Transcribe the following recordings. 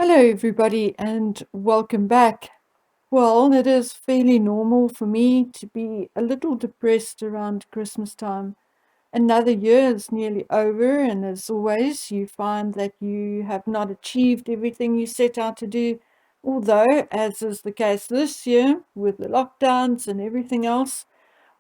Hello, everybody, and welcome back. Well, it is fairly normal for me to be a little depressed around Christmas time. Another year is nearly over, and as always, you find that you have not achieved everything you set out to do. Although, as is the case this year, with the lockdowns and everything else,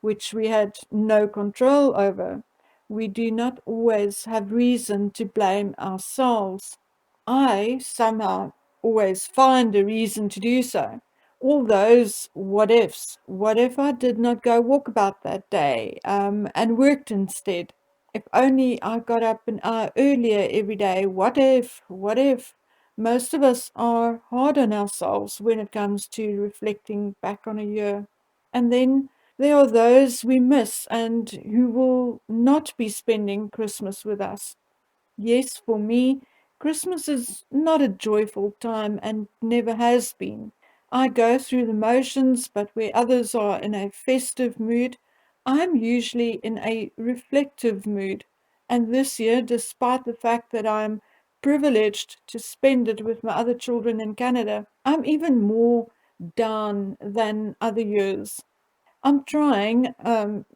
which we had no control over, we do not always have reason to blame ourselves. I somehow always find a reason to do so. All those what ifs. What if I did not go walkabout that day and worked instead? If only I got up an hour earlier every day. What if? What if? Most of us are hard on ourselves when it comes to reflecting back on a year. And then there are those we miss and who will not be spending Christmas with us. Yes, for me, Christmas is not a joyful time and never has been. I go through the motions, but where others are in a festive mood, I'm usually in a reflective mood. And this year, despite the fact that I'm privileged to spend it with my other children in Canada, I'm even more down than other years. I'm trying.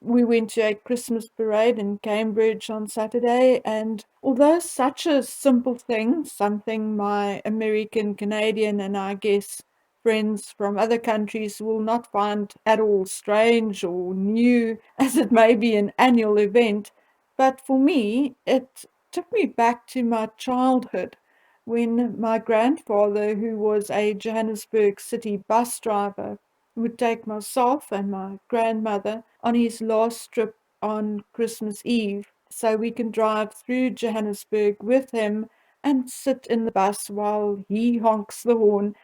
We went to a Christmas parade in Cambridge on Saturday, and although such a simple thing, something my American, Canadian, and I guess friends from other countries will not find at all strange or new, as it may be an annual event, but for me, it took me back to my childhood when my grandfather, who was a Johannesburg city bus driver, would take myself and my grandmother on his last trip on Christmas Eve so we can drive through Johannesburg with him and sit in the bus while he honks the horn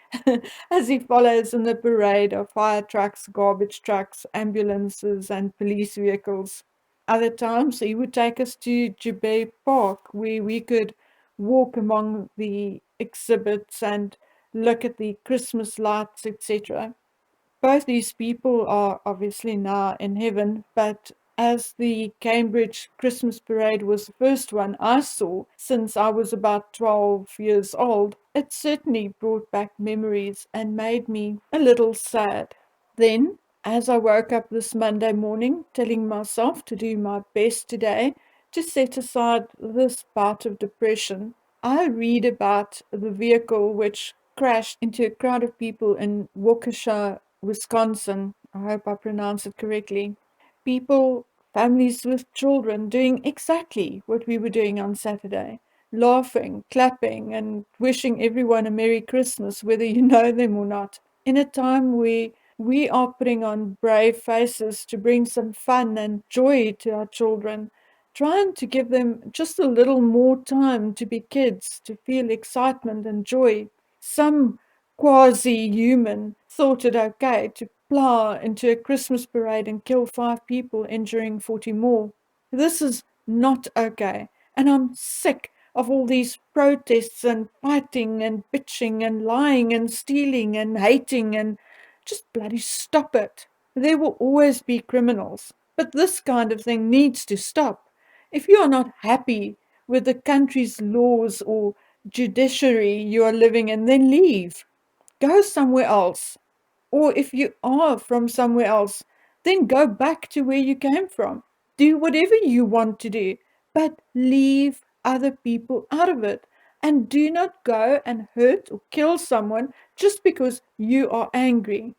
as he follows in the parade of fire trucks, garbage trucks, ambulances, and police vehicles. Other times he would take us to Jubei Park where we could walk among the exhibits and look at the Christmas lights, etc. Both these people are obviously now in heaven, but as the Cambridge Christmas parade was the first one I saw since I was about 12 years old, it certainly brought back memories and made me a little sad. Then, as I woke up this Monday morning, telling myself to do my best today to set aside this bout of depression, I read about the vehicle which crashed into a crowd of people in Waukesha, Wisconsin. I hope I pronounced it correctly. People, families with children, doing exactly what we were doing on Saturday, laughing, clapping, and wishing everyone a Merry Christmas, whether you know them or not, in a time where we are putting on brave faces to bring some fun and joy to our children, trying to give them just a little more time to be kids, to feel excitement and joy. Some quasi-human thought it okay to plow into a Christmas parade and kill 5 people, injuring 40 more. This is not okay, and I'm sick of all these protests and fighting and bitching and lying and stealing and hating and just bloody stop it. There will always be criminals, but this kind of thing needs to stop. If you are not happy with the country's laws or judiciary you are living in, then leave. Go somewhere else. Or if you are from somewhere else, then go back to where you came from. Do whatever you want to do, but leave other people out of it. And do not go and hurt or kill someone just because you are angry.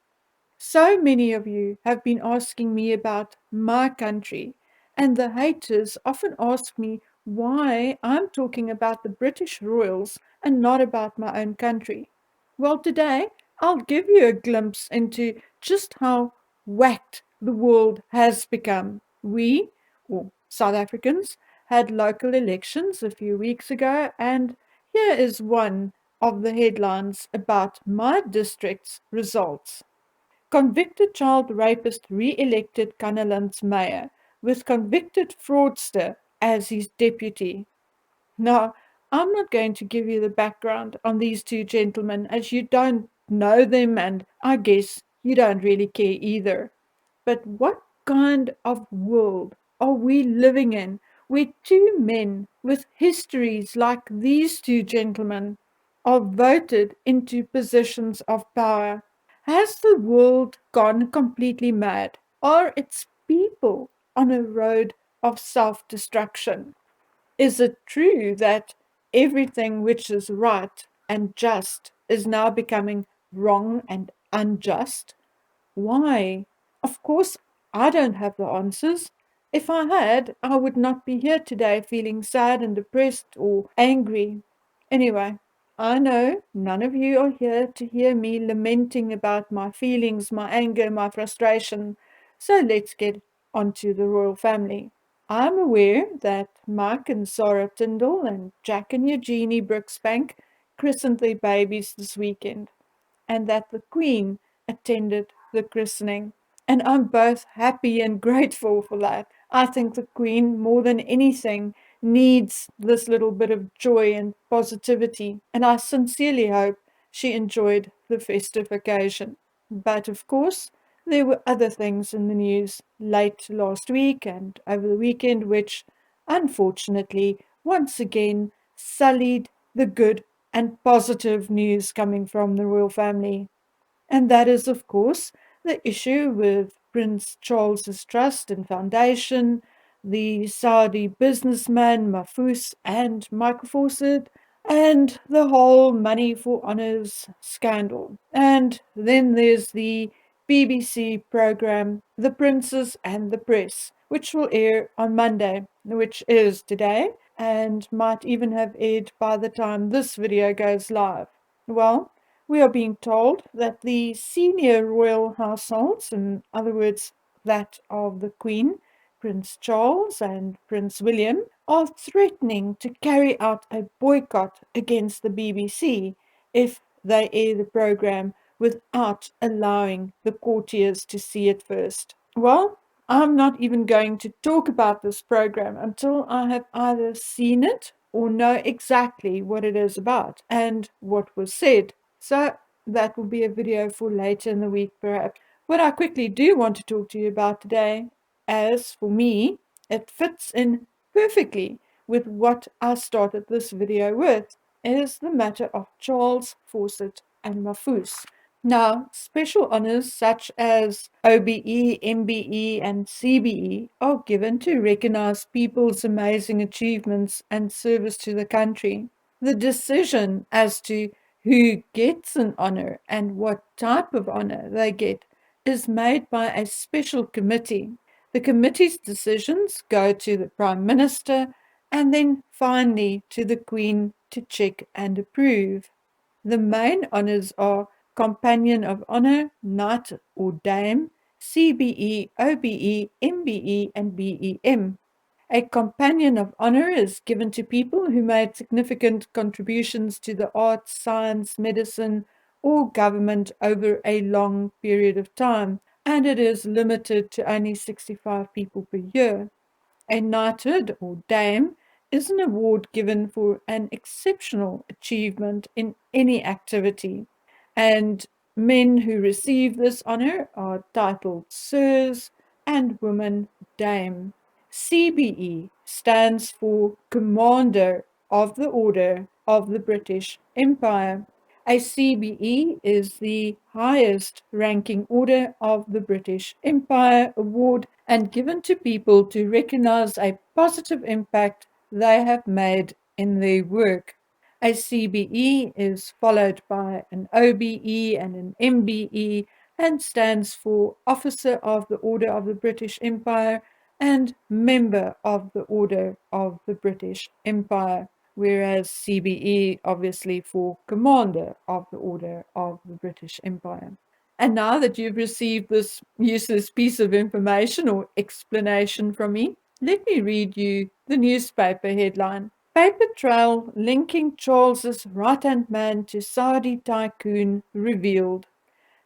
So many of you have been asking me about my country, and the haters often ask me why I'm talking about the British royals and not about my own country. Well, today I'll give you a glimpse into just how whacked the world has become. We, or South Africans, had local elections a few weeks ago, and here is one of the headlines about my district's results. Convicted child rapist re-elected Kannaland's mayor, with convicted fraudster as his deputy. Now, I'm not going to give you the background on these two gentlemen, as you don't know them, and I guess you don't really care either. But what kind of world are we living in where two men with histories like these two gentlemen are voted into positions of power. Has the world gone completely mad? Are its people on a road of self-destruction? Is it true that everything which is right and just is now becoming wrong and unjust? Why? Of course, I don't have the answers. If I had, I would not be here today feeling sad and depressed or angry. Anyway, I know none of you are here to hear me lamenting about my feelings, my anger, my frustration. So let's get on to the royal family. I'm aware that Mike and Sarah Tyndall and Jack and Eugenie Brooksbank christened their babies this weekend, and that the Queen attended the christening. And I'm both happy and grateful for that. I think the Queen, more than anything, needs this little bit of joy and positivity, and I sincerely hope she enjoyed the festive occasion. But of course, there were other things in the news late last week and over the weekend which, unfortunately, once again sullied the good and positive news coming from the royal family. And that is, of course, the issue with Prince Charles's trust and foundation, the Saudi businessman Mahfouz and Michael Fawcett, and the whole money for honours scandal. And then there's the BBC program The Princes and the Press, which will air on Monday, which is today, and might even have aired by the time this video goes live. Well, we are being told that the senior royal households, in other words, that of the Queen, Prince Charles and Prince William, are threatening to carry out a boycott against the BBC if they air the program without allowing the courtiers to see it first. Well, I'm not even going to talk about this program until I have either seen it or know exactly what it is about and what was said. So that will be a video for later in the week, perhaps. What I quickly do want to talk to you about today, as for me, it fits in perfectly with what I started this video with, is the matter of Charles Fawcett and Mahfouz. Now, special honours such as OBE, MBE, and CBE are given to recognise people's amazing achievements and service to the country. The decision as to who gets an honour and what type of honour they get is made by a special committee. The committee's decisions go to the Prime Minister and then finally to the Queen to check and approve. The main honours are Companion of Honour, Knight or Dame, CBE, OBE, MBE, and BEM. A Companion of Honour is given to people who made significant contributions to the arts, science, medicine, or government over a long period of time, and it is limited to only 65 people per year. A knighthood or dame is an award given for an exceptional achievement in any activity, and men who receive this honour are titled sirs and women dame. CBE stands for Commander of the Order of the British Empire. A CBE is the highest ranking order of the British Empire award and given to people to recognize a positive impact they have made in their work. A CBE is followed by an OBE and an MBE and stands for Officer of the Order of the British Empire and Member of the Order of the British Empire, whereas CBE obviously for Commander of the Order of the British Empire. And now that you've received this useless piece of information or explanation from me, let me read you the newspaper headline. Paper trail linking Charles's right-hand man to Saudi tycoon revealed.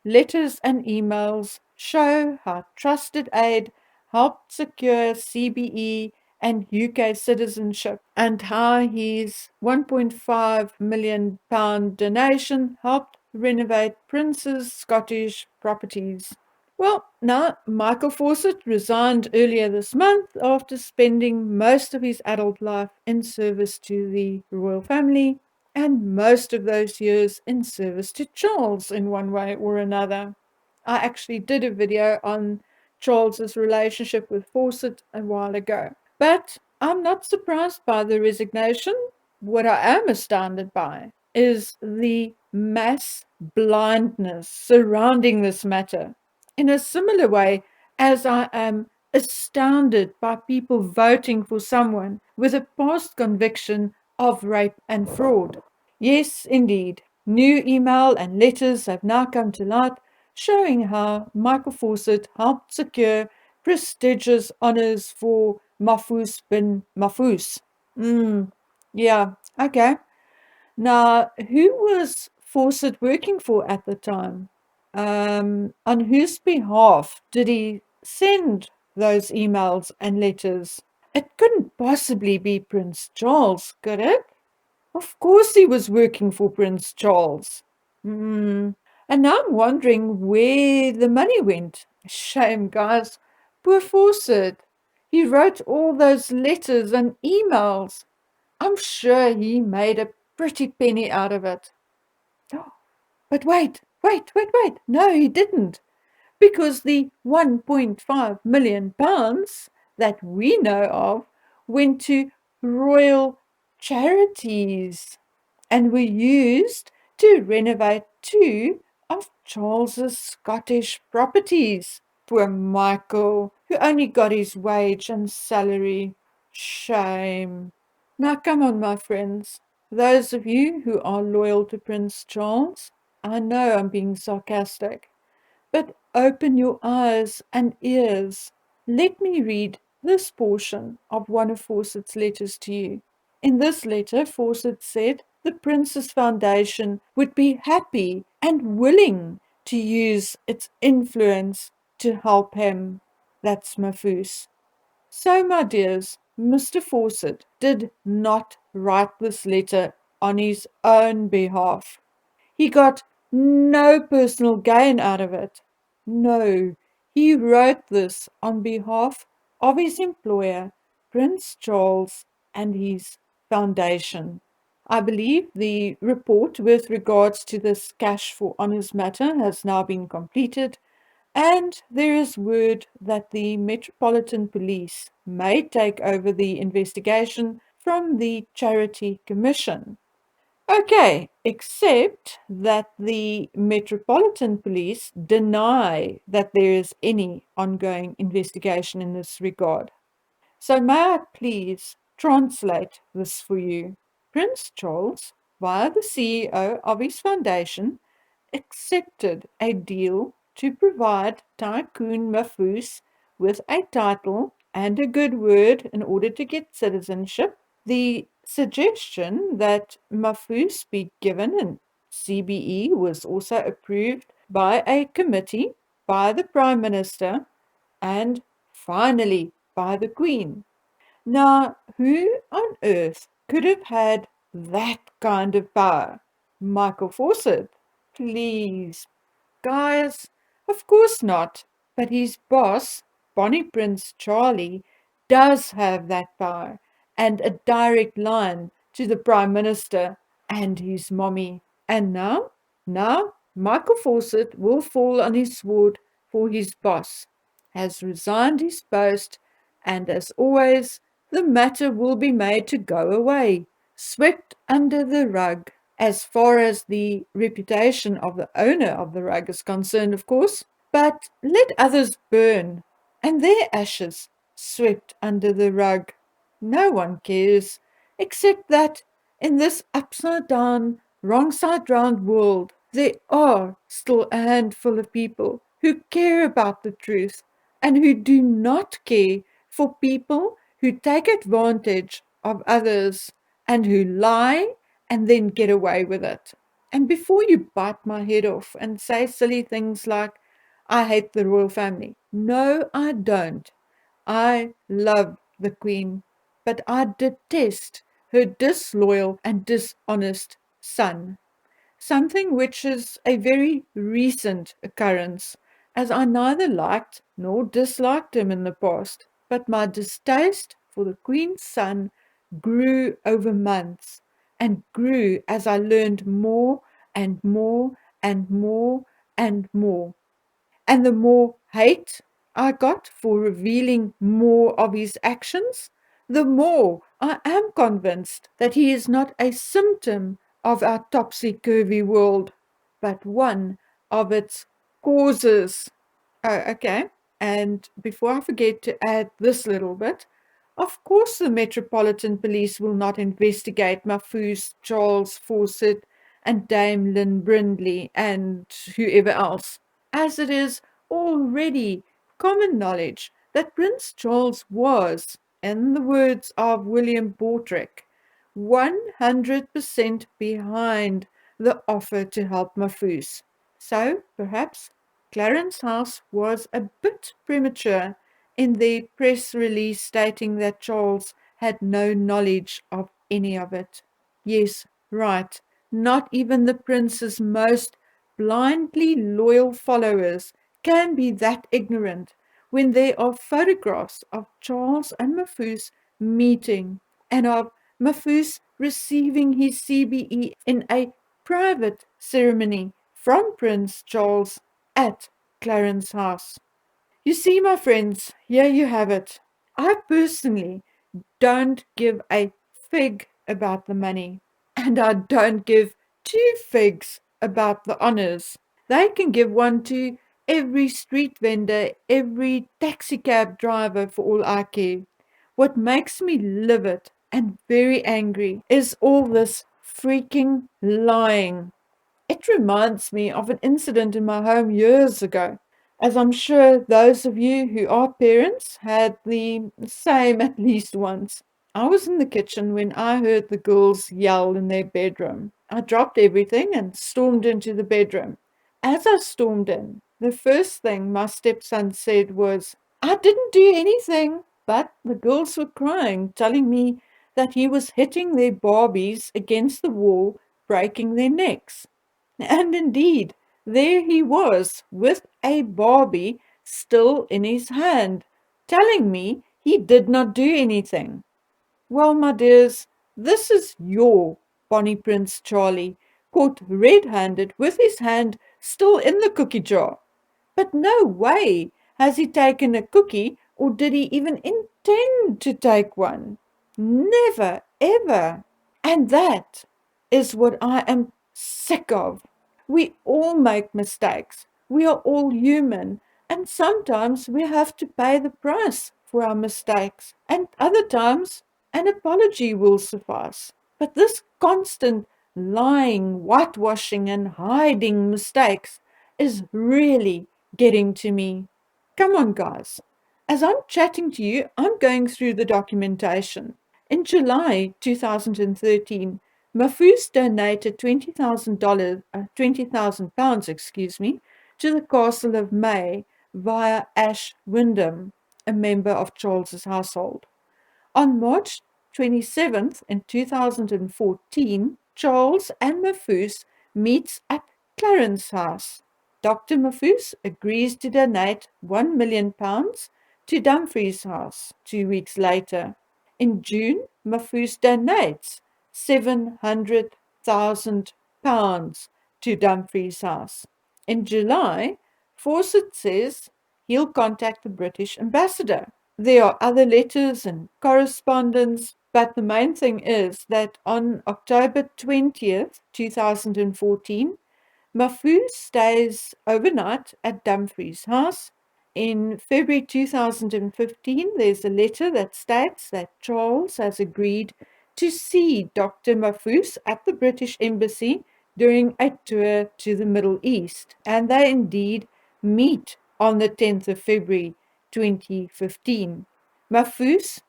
Letters and emails show how trusted aid helped secure CBE and UK citizenship, and how his £1.5 million donation helped renovate Prince's Scottish properties. Well, now, Michael Fawcett resigned earlier this month after spending most of his adult life in service to the royal family, and most of those years in service to Charles in one way or another. I actually did a video on Charles's relationship with Fawcett a while ago. But I'm not surprised by the resignation. What I am astounded by is the mass blindness surrounding this matter, in a similar way as I am astounded by people voting for someone with a past conviction of rape and fraud. Yes, indeed, new email and letters have now come to light showing how Michael Fawcett helped secure prestigious honors for Mahfouz bin Mahfouz. Yeah, okay. Now, who was Fawcett working for at the time? On whose behalf did he send those emails and letters? It couldn't possibly be Prince Charles, could it? Of course he was working for Prince Charles. Mm. And now I'm wondering where the money went. Shame, guys. Poor Fawcett. He wrote all those letters and emails. I'm sure he made a pretty penny out of it. Oh, but wait. No, he didn't. Because the £1.5 million that we know of went to royal charities and were used to renovate two of Charles's Scottish properties. Poor Michael, who only got his wage and salary. Shame. Now come on, my friends. Those of you who are loyal to Prince Charles, I know I'm being sarcastic, but open your eyes and ears. Let me read this portion of one of Fawcett's letters to you. In this letter, Fawcett said the Prince's Foundation would be happy and willing to use its influence to help him. That's Mahfouz. So, my dears, Mr. Fawcett did not write this letter on his own behalf. He got no personal gain out of it. No, he wrote this on behalf of his employer, Prince Charles, and his foundation. I believe the report with regards to this cash for honours matter has now been completed, and there is word that the Metropolitan Police may take over the investigation from the Charity Commission. Okay, except that the Metropolitan Police deny that there is any ongoing investigation in this regard. So may I please translate this for you? Prince Charles, via the CEO of his foundation, accepted a deal to provide Tycoon Mahfouz with a title and a good word in order to get citizenship. The suggestion that Mahfouz be given an CBE was also approved by a committee, by the Prime Minister, and finally by the Queen. Now, who on earth could have had that kind of power? Michael Fawcett? Please, guys, of course not. But his boss, Bonnie Prince Charlie, does have that power and a direct line to the Prime Minister and his mommy. And now, Michael Fawcett will fall on his sword for his boss, has resigned his post, and as always, the matter will be made to go away, swept under the rug. As far as the reputation of the owner of the rug is concerned, of course, but let others burn, and their ashes swept under the rug. No one cares, except that in this upside down, wrong side round world, there are still a handful of people who care about the truth and who do not care for people who take advantage of others and who lie and then get away with it. And before you bite my head off and say silly things like, I hate the royal family. No, I don't. I love the Queen, but I detest her disloyal and dishonest son. Something which is a very recent occurrence, as I neither liked nor disliked him in the past, but my distaste for the Queen's son grew over months, and grew as I learned more and more and more and more. And the more hate I got for revealing more of his actions, the more I am convinced that he is not a symptom of our topsy-turvy world, but one of its causes. Oh, okay. And before I forget to add this little bit, of course the Metropolitan Police will not investigate Mafuz, Charles Fawcett, and Dame Lynn Brindley, and whoever else, as it is already common knowledge that Prince Charles was, in the words of William Bortrick, 100% behind the offer to help Mafuz. So, perhaps Clarence House was a bit premature in their press release stating that Charles had no knowledge of any of it. Yes, right. Not even the prince's most blindly loyal followers can be that ignorant when there are photographs of Charles and Mafuz meeting and of Mafuz receiving his CBE in a private ceremony from Prince Charles at Clarence House. You see, my friends, here you have it. I personally don't give a fig about the money, and I don't give two figs about the honors. They can give one to every street vendor, every taxicab driver for all I care. What makes me livid and very angry is all this freaking lying. It reminds me of an incident in my home years ago, as I'm sure those of you who are parents had the same at least once. I was in the kitchen when I heard the girls yell in their bedroom. I dropped everything and stormed into the bedroom. As I stormed in, the first thing my stepson said was, "I didn't do anything." But the girls were crying, telling me that he was hitting their Barbies against the wall, breaking their necks. And indeed, there he was with a Barbie still in his hand, telling me he did not do anything. Well, my dears, this is your Bonnie Prince Charlie, caught red-handed with his hand still in the cookie jar. But no way has he taken a cookie, or did he even intend to take one. Never, ever. And that is what I am sick of. We all make mistakes. We are all human. And sometimes we have to pay the price for our mistakes. And other times, an apology will suffice. But this constant lying, whitewashing, and hiding mistakes is really getting to me. Come on, guys. As I'm chatting to you, I'm going through the documentation. In July 2013, Mafuz donated £20,000, to the Castle of May via Ash Wyndham, a member of Charles's household. On March 27th in 2014, Charles and Mafuz meets at Clarence House. Dr. Mafuz agrees to donate £1 million to Dumfries House 2 weeks later. In June, Mafuz donates £700,000 to Dumfries House. In July, Fawcett says he'll contact the British ambassador. There are other letters and correspondence, but the main thing is that on October 20th, 2014, Mafuz stays overnight at Dumfries House. In February 2015, there's a letter that states that Charles has agreed to see Dr. Mafuz at the British Embassy during a tour to the Middle East, and they indeed meet on the 10th of February 2015. Mafuz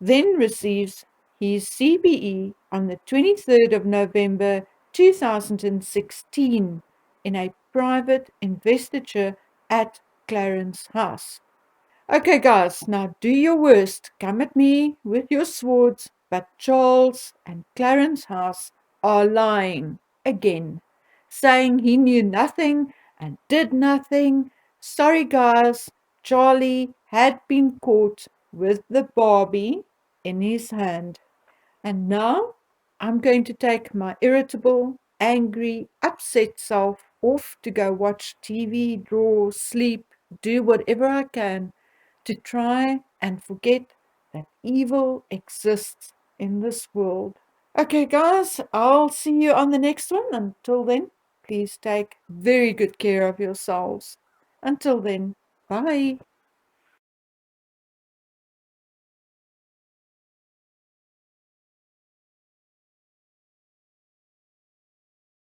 then receives his CBE on the 23rd of November 2016 in a private investiture at Clarence House. Okay, guys, now do your worst. Come at me with your swords, but Charles and Clarence House are lying again, saying he knew nothing and did nothing. Sorry, guys, Charlie had been caught with the Barbie in his hand. And now I'm going to take my irritable, angry, upset self off to go watch TV, draw, sleep, do whatever I can to try and forget that evil exists in this world. Okay, guys, I'll see you on the next one. Until then, please take very good care of yourselves. Until then, bye.